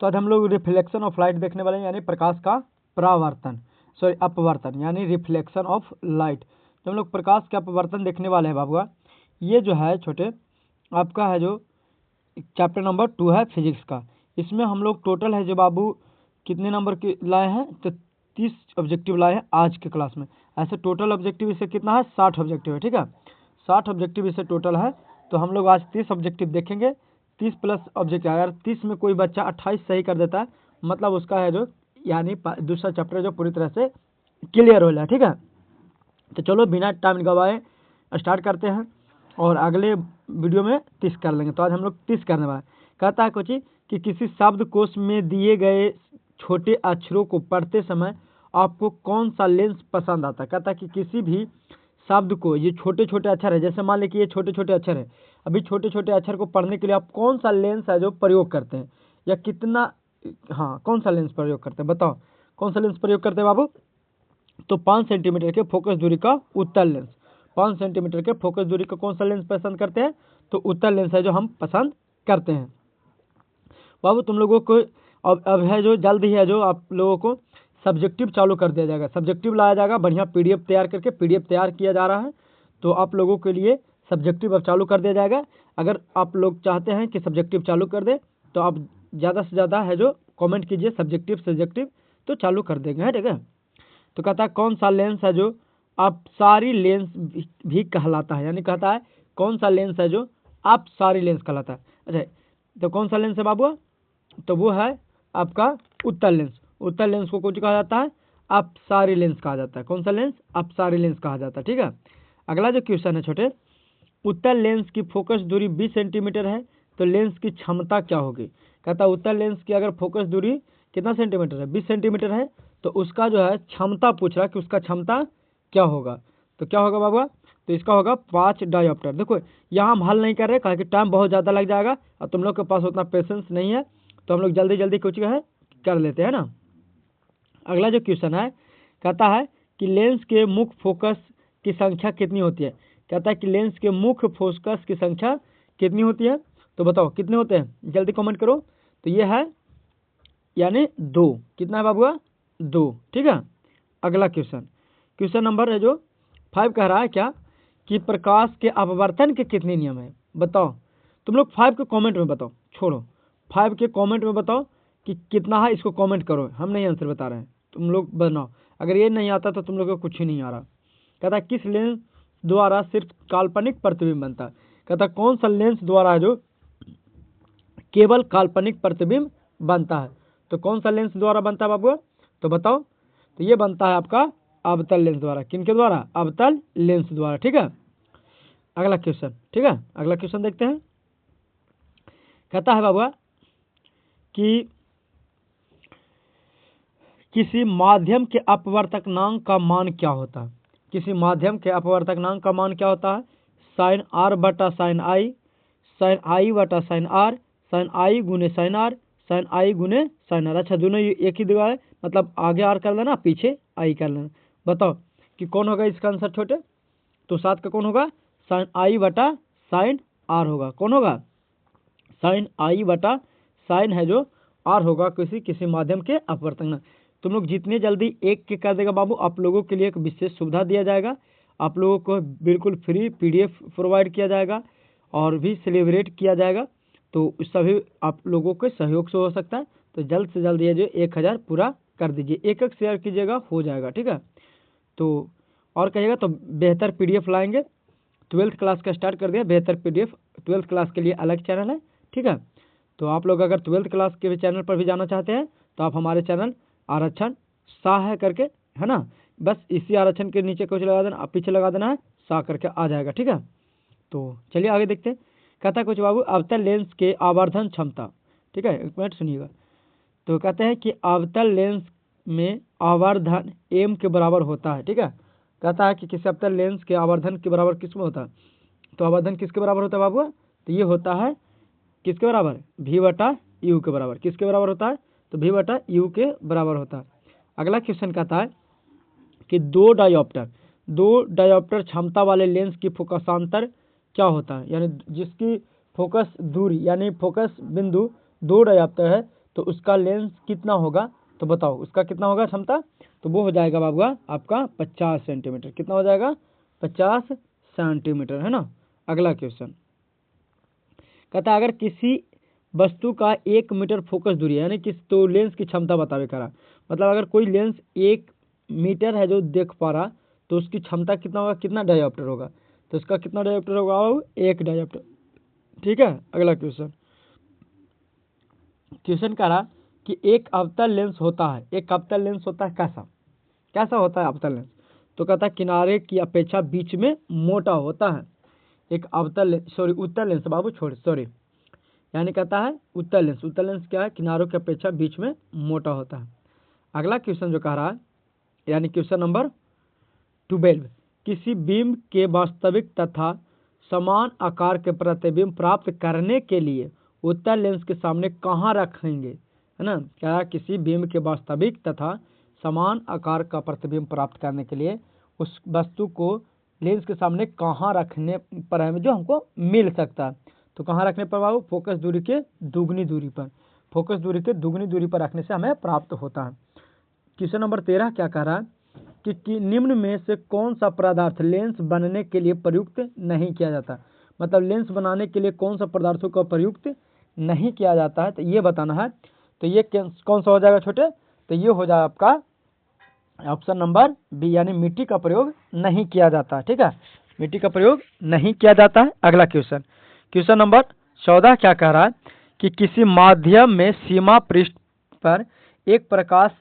तो आज हम लोग रिफ्लेक्शन ऑफ लाइट देखने वाले हैं, यानी प्रकाश का परावर्तन, सॉरी अपवर्तन, यानी रिफ्लेक्शन ऑफ लाइट। तो हम लोग प्रकाश का अपवर्तन देखने वाले हैं बाबुआ। ये जो है छोटे आपका है जो चैप्टर नंबर 2 है फिजिक्स का। इसमें हम लोग टोटल है जो बाबू कितने नंबर के लाए हैं, तो 30 ऑब्जेक्टिव लाए हैं आज के क्लास में। ऐसे टोटल ऑब्जेक्टिव इससे कितना है, 60 ऑब्जेक्टिव है, ठीक है। 60 ऑब्जेक्टिव इससे टोटल है। तो हम लोग आज 30 ऑब्जेक्टिव देखेंगे। 30 प्लस ऑब्जेक्टिव, अगर 30 में कोई बच्चा 28 सही कर देता है, मतलब उसका है जो यानी दूसरा चैप्टर जो पूरी तरह से क्लियर हो जाए, ठीक है। तो चलो बिना टाइम गवाए स्टार्ट करते हैं और अगले वीडियो में 30 कर लेंगे। तो आज हम लोग 30 करने वाले। कहता है कोची कि किसी शब्दकोश में दिए गए छोटे अक्षरों को पढ़ते समय आपको कौन सा लेंस पसंद आता है। कहता है कि किसी भी शब्द को, ये छोटे छोटे अक्षर है, जैसे मान लीजिए ये छोटे छोटे अक्षर है, अभी छोटे छोटे अक्षर को पढ़ने के लिए आप कौन सा लेंस है जो प्रयोग करते हैं, या कितना, हाँ कौन सा लेंस प्रयोग करते हैं, बताओ कौन सा लेंस प्रयोग करते हैं बाबू। तो 5 सेंटीमीटर के फोकस दूरी का उत्तल लेंस, 5 सेंटीमीटर के फोकस दूरी का कौन सा लेंस पसंद करते हैं, तो उत्तल लेंस है जो हम पसंद करते हैं। बाबू तुम लोगों को अब है जो जल्द ही है जो आप लोगों को सब्जेक्टिव चालू कर दिया जाएगा, सब्जेक्टिव लाया जाएगा, बढ़िया पीडीएफ तैयार करके पीडीएफ तैयार किया जा रहा है। तो आप लोगों के लिए सब्जेक्टिव अब चालू कर दिया जाएगा। अगर आप लोग चाहते हैं कि सब्जेक्टिव चालू कर दे तो आप ज़्यादा से ज़्यादा है जो कमेंट कीजिए सब्जेक्टिव, तो चालू कर देंगे, है ठीक है। तो कहता है कौन सा लेंस है जो आप सारी लेंस भी कहलाता है, यानी कहता है कौन सा लेंस है जो आप सारी लेंस कहलाता है। अच्छा, तो कौन सा लेंस है बाबू, तो वो है आपका उत्तल लेंस। उत्तल लेंस को कुछ कहा जाता है, आप सारी लेंस कहा जाता है। कौन सा लेंस, आप सारी लेंस कहा जाता है, ठीक है। अगला जो क्वेश्चन है छोटे, उत्तल लेंस की फोकस दूरी 20 सेंटीमीटर है तो लेंस की क्षमता क्या होगी। कहता है उत्तल लेंस की अगर फोकस दूरी कितना सेंटीमीटर है, 20 सेंटीमीटर है, तो उसका जो है क्षमता पूछ रहा है कि उसका क्षमता क्या होगा। तो क्या होगा बाबा, तो इसका होगा 5 डायोप्टर। देखो यहाँ हम हल नहीं कर रहे कहा कि टाइम बहुत ज़्यादा लग जाएगा और तुम लोग के पास उतना पेशेंस नहीं है, तो हम लोग जल्दी जल्दी कुछ है कर लेते हैं ना। अगला जो क्वेश्चन है कहता है कि लेंस के मुख्य फोकस की संख्या कितनी होती है। कहता है कि लेंस के मुख्य फोकस की संख्या कितनी होती है, तो बताओ कितने होते हैं, जल्दी कमेंट करो। तो ये है यानी 2, कितना है बाबुआ, 2, ठीक है। अगला क्वेश्चन नंबर है जो 5 कह रहा है क्या कि प्रकाश के अपवर्तन के कितने नियम है, बताओ। तुम लोग 5 के कमेंट में बताओ, छोड़ो 5 के कमेंट में बताओ कि कितना है, इसको कमेंट करो, हम नहीं आंसर बता रहे हैं, तुम लोग बनाओ। अगर ये नहीं आता तो तुम लोग को कुछ ही नहीं आ रहा। कहता है किस लेंस द्वारा सिर्फ काल्पनिक प्रतिबिंब बनता है। कहता है कौन सा लेंस द्वारा जो केवल काल्पनिक प्रतिबिंब बनता है। तो कौन सा लेंस द्वारा बनता है बाबू, तो बताओ। तो ये बनता है आपका अवतल लेंस द्वारा। किनके द्वारा, अवतल लेंस द्वारा, ठीक है। अगला क्वेश्चन, ठीक है, अगला क्वेश्चन देखते हैं। कहता है बाबू कि किसी माध्यम के अपवर्तनांक का मान क्या होता है। किसी माध्यम के अपवर्तनांक का मान क्या होता है, साइन आर बटा साइन आई बटा साइन आर, साइन आई गुने साइन आर, साइन आई गुने साइन आर। अच्छा दोनों एक ही दिया है, मतलब आगे आर कर लेना पीछे आई कर लेना। बताओ कि कौन होगा इसका आंसर छोटे, तो 7 का कौन होगा, साइन आई बटा साइन आर होगा। कौन होगा, साइन आई बटा साइन है जो आर होगा किसी माध्यम के अपवर्तनांक। तुम लोग जितने जल्दी एक के कर देगा बाबू, आप लोगों के लिए एक विशेष सुविधा दिया जाएगा, आप लोगों को बिल्कुल फ्री पीडीएफ प्रोवाइड किया जाएगा और भी सेलिब्रेट किया जाएगा। तो सभी आप लोगों के सहयोग से हो सकता है। तो जल्द से जल्द ये जो 1000 पूरा कर दीजिए, एक शेयर कीजिएगा, हो जाएगा, ठीक है। तो और कहिएगा तो बेहतर पीडीएफ लाएंगे। 12th क्लास का स्टार्ट कर दिया, बेहतर पीडीएफ 12th क्लास के लिए अलग चैनल है, ठीक है। तो आप लोग अगर 12th क्लास के चैनल पर भी जाना चाहते हैं तो आप हमारे चैनल आरक्षण शाह है करके, है ना, बस इसी आरक्षण के नीचे कुछ लगा देना, पीछे लगा देना है शाह करके आ जाएगा, ठीक है। तो चलिए आगे देखते हैं। कहता है कुछ बाबू अवतल लेंस के आवर्धन क्षमता, ठीक है, एक मिनट सुनिएगा। तो कहते हैं कि अवतल लेंस में आवर्धन एम के बराबर होता है, ठीक है। कहता है कि किसी अवतल लेंस के आवर्धन के बराबर किसमें होता है, तो आवर्धन किसके बराबर होता है बाबू, तो ये होता है किसके बराबर, भी बटा यू के बराबर। किसके बराबर होता है, तो भी बटा यू के बराबर होता है। अगला क्वेश्चन कहता है कि दो डायोप्टर क्षमता वाले लेंस की फोकसांतर क्या होता है, यानी जिसकी फोकस दूरी यानी फोकस बिंदु 2 डायोप्टर है तो उसका लेंस कितना होगा, तो बताओ उसका कितना होगा क्षमता, तो वो हो जाएगा बाबूआ आपका 50 सेंटीमीटर। कितना हो जाएगा, 50 सेंटीमीटर, है ना। अगला क्वेश्चन कहता है अगर किसी वस्तु का 1 मीटर फोकस दूरी यानी किस, तो लेंस की क्षमता बतावे करा, मतलब अगर कोई लेंस 1 मीटर है जो देख पा रहा, तो उसकी क्षमता कितना होगा, कितना डायोप्टर होगा, तो उसका कितना डायोप्टर होगा, 1 डायोप्टर। ठीक है। अगला क्वेश्चन कह रहा कि एक अवतल लेंस होता है, एक अवतल लेंस होता है कैसा, कैसा होता है अवतल लेंस, तो कहता है किनारे की अपेक्षा बीच में मोटा होता है। एक अवतल सॉरी उत्तल लेंस बाबू छोड़ सॉरी, यानी कहता है उत्तल लेंस, उत्तल लेंस क्या है, किनारों की अपेक्षा बीच में मोटा होता है। अगला क्वेश्चन जो कह रहा है यानी क्वेश्चन नंबर 12, किसी बीम के वास्तविक तथा समान आकार के प्रतिबिंब प्राप्त करने के लिए उत्तल लेंस के सामने कहाँ रखेंगे, है ना। क्या किसी बीम के वास्तविक तथा समान आकार का प्रतिबिंब प्राप्त करने के लिए उस वस्तु को लेंस के सामने कहाँ रखने पर है जो हमको मिल सकता है, तो कहाँ रखने पर बाबू, फोकस दूरी के दुगनी दूरी पर, फोकस दूरी के दुगनी दूरी पर रखने से हमें प्राप्त होता है। क्वेश्चन नंबर 13 क्या कह रहा है कि निम्न में से कौन सा पदार्थ लेंस बनने के लिए प्रयुक्त नहीं किया जाता, मतलब लेंस बनाने के लिए कौन सा पदार्थों का प्रयुक्त नहीं किया जाता है, तो ये बताना है। तो ये कौन सा हो जाएगा छोटे, तो ये हो जाएगा आपका ऑप्शन नंबर बी, यानी मिट्टी का प्रयोग नहीं किया जाता। ठीक है, मिट्टी का प्रयोग नहीं किया जाता है। अगला क्वेश्चन, क्वेश्चन नंबर 14 क्या कह रहा है कि किसी माध्यम में सीमा पृष्ठ पर एक प्रकाश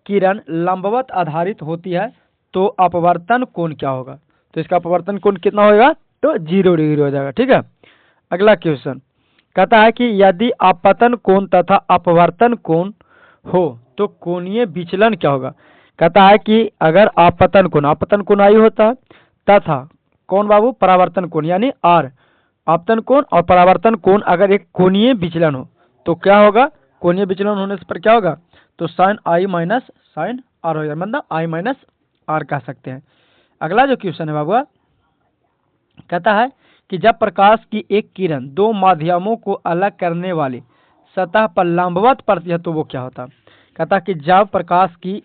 किरण लंबवत आधारित होती है तो अपवर्तन कोण क्या होगा, तो इसका अपवर्तन कोण कितना होगा, तो 0 डिग्री हो जाएगा। ठीक है। अगला क्वेश्चन कहता है कि यदि आपतन कोण तथा अपवर्तन कोण हो तो कोणीय विचलन क्या होगा। कहता है कि अगर आपतन कोण आई होता है तथा कौन बाबू, परावर्तन कोण यानी आर, आपतन कोण और परावर्तन कोण अगर एक कोणीय विचलन हो तो क्या होगा, कोणीय विचलन होने पर क्या होगा, तो sine i minus sine r हो जाएगा, मतलब आई माइनस आर कह सकते हैं। अगला जो क्वेश्चन है बाबू कहता है कि जब प्रकाश की एक किरण दो माध्यमों को अलग करने वाली सतह पर लंबवत पड़ती है तो वो क्या होता है। कहता है कि जब प्रकाश की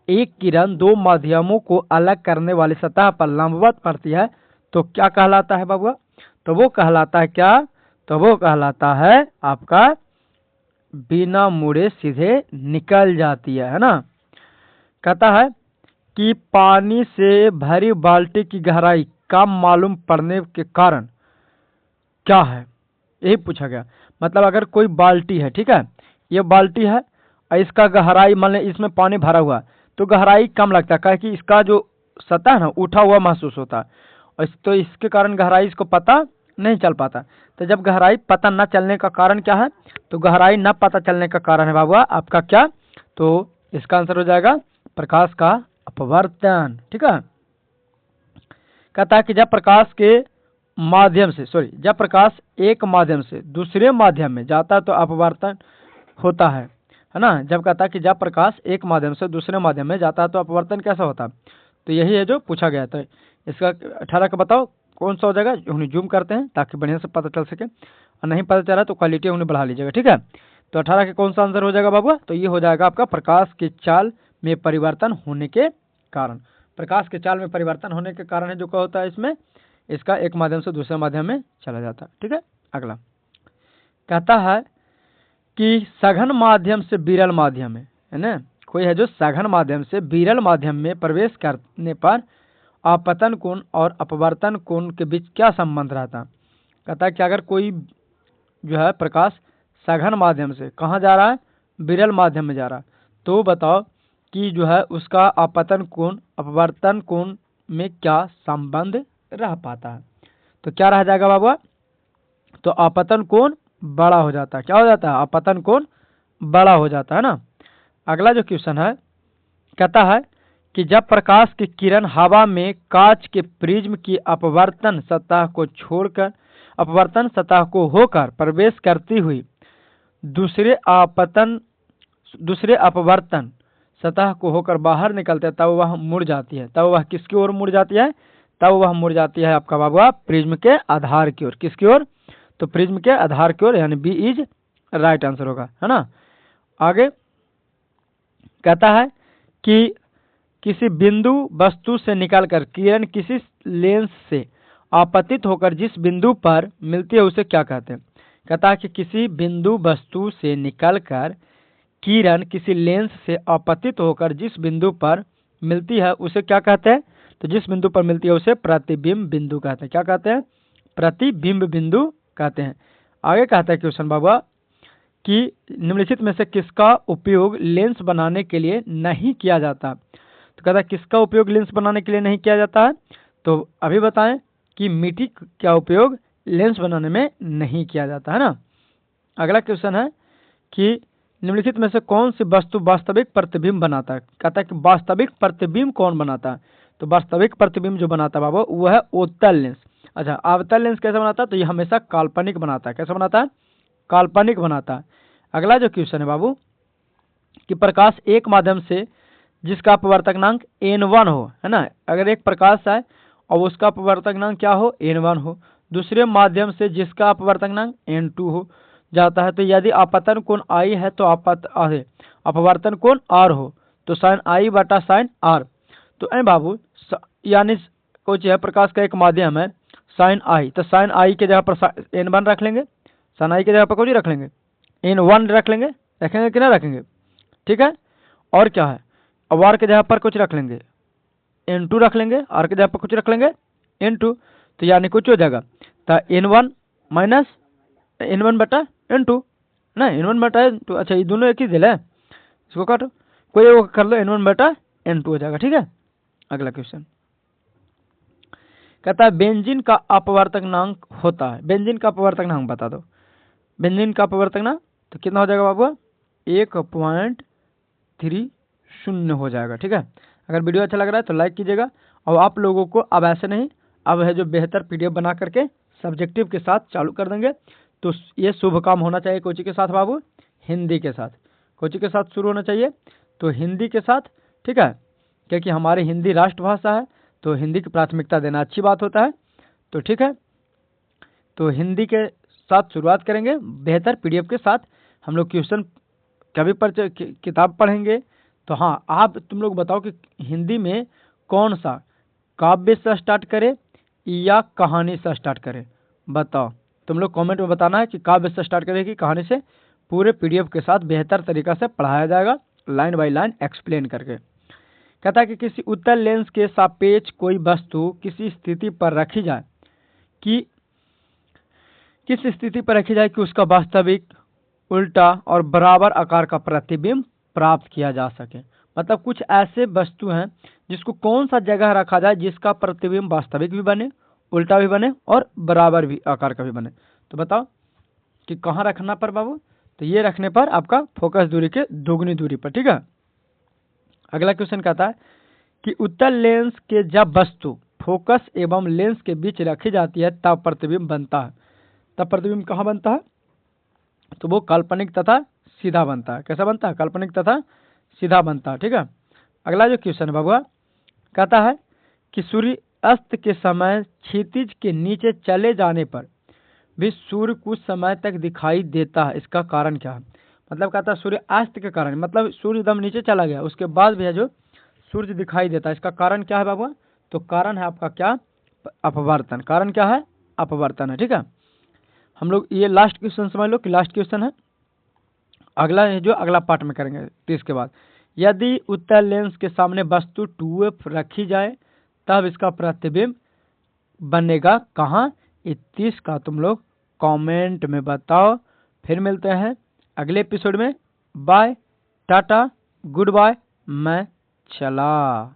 एक किरण दो माध्यमों को अलग करने वाली सतह पर लंबवत पड़ती है तो क्या कहलाता है बाबू, तो वो कहलाता है क्या, तो वो कहलाता है आपका बिना मुड़े सीधे निकल जाती है ना। कहता है कि पानी से भरी बाल्टी की गहराई कम मालूम पड़ने के कारण क्या है, यही पूछा गया। मतलब अगर कोई बाल्टी है, ठीक है, ये बाल्टी है और इसका गहराई मान लें इसमें पानी भरा हुआ तो गहराई कम लगता है, क्या कि इसका जो सतह है ना उठा हुआ महसूस होता है और तो इसके कारण गहराई इसको पता नहीं चल पाता। तो जब गहराई पता न चलने का कारण क्या है, तो गहराई न पता चलने का कारण है बाबुआ आपका क्या, तो इसका आंसर हो जाएगा प्रकाश का अपवर्तन। ठीक है। कहता है कि जब प्रकाश के माध्यम से जब प्रकाश एक माध्यम से दूसरे माध्यम में जाता है तो अपवर्तन होता है ना। जब कहता है कि जब प्रकाश एक माध्यम से दूसरे माध्यम में जाता है तो अपवर्तन कैसा होता है, तो यही है जो पूछा गया था। इसका 18 का बताओ कौन सा हो जाएगा, उन्हें जूम करते हैं ताकि बढ़िया से पता चल सके, और नहीं पता चला तो क्वालिटी उन्हें बढ़ा लीजिएगा। ठीक है। तो 18 के कौन सा आंसर हो जाएगा बाबू, तो ये हो जाएगा आपका प्रकाश की चाल में परिवर्तन होने के कारण। प्रकाश के चाल में परिवर्तन होने के कारण है जो क्या होता है इसमें, इसका एक माध्यम से दूसरे माध्यम में चला जाता है। ठीक है। अगला कहता है कि सघन माध्यम से विरल माध्यम में, है ना, कोई है जो सघन माध्यम से विरल माध्यम में प्रवेश करने पर आपतन कोण और अपवर्तन कोण के बीच क्या संबंध रहता है। कहता है कि अगर कोई जो है प्रकाश सघन माध्यम से कहाँ जा रहा है, विरल माध्यम में जा रहा है, तो बताओ कि जो है उसका आपतन कोण अपवर्तन कोण में क्या संबंध रह पाता है। तो क्या रह जाएगा बाबू, तो आपतन कोण बड़ा हो जाता है। क्या हो जाता है, आपतन कोण बड़ा हो जाता है ना। अगला जो क्वेश्चन है कहता है कि जब प्रकाश की किरण हवा में कांच के प्रिज्म की अपवर्तन सतह को छोड़कर अपवर्तन सतह को होकर प्रवेश करती हुई दूसरे अपवर्तन सतह को होकर बाहर निकलते तब वह मुड़ जाती है, तब वह किसकी ओर मुड़ जाती है, तब वह मुड़ जाती है आपका बाबू प्रिज्म के आधार की ओर। किसकी ओर, तो प्रिज्म के आधार की ओर, यानी बी इज राइट आंसर होगा, है ना। आगे कहता है कि किसी बिंदु वस्तु से निकलकर किरण किसी लेंस से आपतित होकर जिस बिंदु पर मिलती है उसे क्या कहते हैं। कहता है कि किसी बिंदु वस्तु से निकलकर किरण किसी लेंस से आपतित होकर जिस बिंदु पर मिलती है उसे क्या कहते हैं। तो जिस बिंदु पर मिलती है उसे प्रतिबिंब बिंदु कहते हैं। क्या कहते हैं? प्रतिबिंब बिंदु कहते हैं। आगे कहता है क्वेश्चन बाबा कि निम्नलिखित में से किसका उपयोग लेंस बनाने के लिए नहीं किया जाता। तो कहता है किसका उपयोग लेंस बनाने के लिए नहीं किया जाता है। तो अभी बताएं कि मिट्टी का उपयोग लेंस बनाने में नहीं किया जाता है ना। अगला क्वेश्चन है कि निम्नलिखित में से कौन सी वस्तु वास्तविक प्रतिबिंब बनाता है। कहता है कि वास्तविक प्रतिबिंब कौन बनाता है। तो वास्तविक प्रतिबिंब जो बनाता है बाबू वो है उत्तल लेंस। अच्छा, अवतल लेंस कैसे बनाता है। तो ये हमेशा काल्पनिक बनाता है। कैसे बनाता है? काल्पनिक बनाता है। अगला जो क्वेश्चन है बाबू कि प्रकाश एक माध्यम से जिसका अपवर्तनांक n1 हो, है ना। अगर एक प्रकाश है और उसका अपवर्तनांक क्या हो, n1 हो, दूसरे माध्यम से जिसका अपवर्तनांक n2 हो जाता है। तो यदि आपतन कोण I है तो अपवर्तन कोण R हो तो साइन I बटा साइन R। तो ए बाबू यानी कुछ है प्रकाश का एक माध्यम है साइन I, तो साइन I के जगह पर n1 रख लेंगे, साइन I के जगह पर कुछ रख लेंगे n1 रख लेंगे, रखेंगे कि ना रखेंगे, ठीक है। और क्या है, अब R के जगह पर कुछ रख लेंगे n2 रख लेंगे, R के जगह पर कुछ रख लेंगे n2, तो यानी कुछ हो जाएगा तो n1 माइनस n1 बटा n2 ना, n1 बटा n2। अच्छा, ये दोनों एक ही दिल है, इसको काटो, कोई वो कर लो, n1 बटा n2 हो जाएगा, ठीक है। अगला क्वेश्चन कहता है बेंजीन का अपवर्तनांक होता है। बेंजीन का अपवर्तनांक बता दो। बेंजीन का अपवर्तनांक तो कितना हो जाएगा बाबू, 1.30 हो जाएगा, ठीक है। अगर वीडियो अच्छा लग रहा है तो लाइक कीजिएगा। और आप लोगों को अब ऐसे नहीं, अब है जो बेहतर पीडीएफ बना करके सब्जेक्टिव के साथ चालू कर देंगे। तो ये शुभ काम होना चाहिए कोचिंग के साथ बाबू, हिंदी के साथ, कोचिंग के साथ शुरू होना चाहिए। तो हिंदी के साथ, ठीक है, क्योंकि हमारी हिंदी राष्ट्रभाषा है तो हिंदी की प्राथमिकता देना अच्छी बात होता है। तो ठीक है, तो हिंदी के साथ शुरुआत करेंगे बेहतर पीडीएफ के साथ। हम लोग क्वेश्चन कभी पर किताब पढ़ेंगे। तो हाँ, आप तुम लोग बताओ कि हिंदी में कौन सा काव्य से स्टार्ट करें या कहानी से स्टार्ट करें, बताओ। तुम लोग कमेंट में बताना है कि काव्य से स्टार्ट करें कि कहानी से। पूरे पीडीएफ के साथ बेहतर तरीका से पढ़ाया जाएगा, लाइन बाय लाइन एक्सप्लेन करके। कहता है कि किसी उत्तल लेंस के सापेक्ष कोई वस्तु किसी स्थिति पर रखी जाए कि किस स्थिति पर रखी जाए कि उसका वास्तविक उल्टा और बराबर आकार का प्रतिबिंब प्राप्त किया जा सके। मतलब कुछ ऐसे वस्तु हैं जिसको कौन सा जगह रखा जाए जिसका प्रतिबिंब वास्तविक भी बने, उल्टा भी बने और बराबर भी आकार का भी बने। तो बताओ कि कहाँ रखना पर बाबू। तो ये रखने पर आपका फोकस दूरी के दोगुनी दूरी पर, ठीक है। अगला क्वेश्चन कहता है कि उत्तल लेंस के जब वस्तु फोकस एवं लेंस के बीच रखी जाती है तब प्रतिबिंब बनता है। तब प्रतिबिंब कहाँ बनता है, तो वो काल्पनिक तथा सीधा बनता है। कैसा बनता है, काल्पनिक तथा सीधा बनता है, ठीक है। अगला जो क्वेश्चन है बाबुआ कहता है कि सूर्य अस्त के समय क्षितिज के नीचे चले जाने पर भी सूर्य कुछ समय तक दिखाई देता है, इसका कारण क्या है। मतलब कहता है सूर्य अस्त के कारण, मतलब सूर्य एकदम नीचे चला गया उसके बाद भी है जो सूर्य दिखाई देता है, इसका कारण क्या है बाबुआ। तो कारण है आपका क्या, अपवर्तन। कारण क्या है, अपवर्तन है, ठीक है। हम लोग ये लास्ट क्वेश्चन समझ लो कि लास्ट क्वेश्चन है। अगला है जो अगला पार्ट में करेंगे 30 के बाद। यदि उत्तल लेंस के सामने वस्तु 2f रखी जाए तब इसका प्रतिबिंब बनेगा कहाँ, 30 का तुम लोग कमेंट में बताओ। फिर मिलते हैं अगले एपिसोड में। बाय, टाटा, गुड बाय, मैं चला।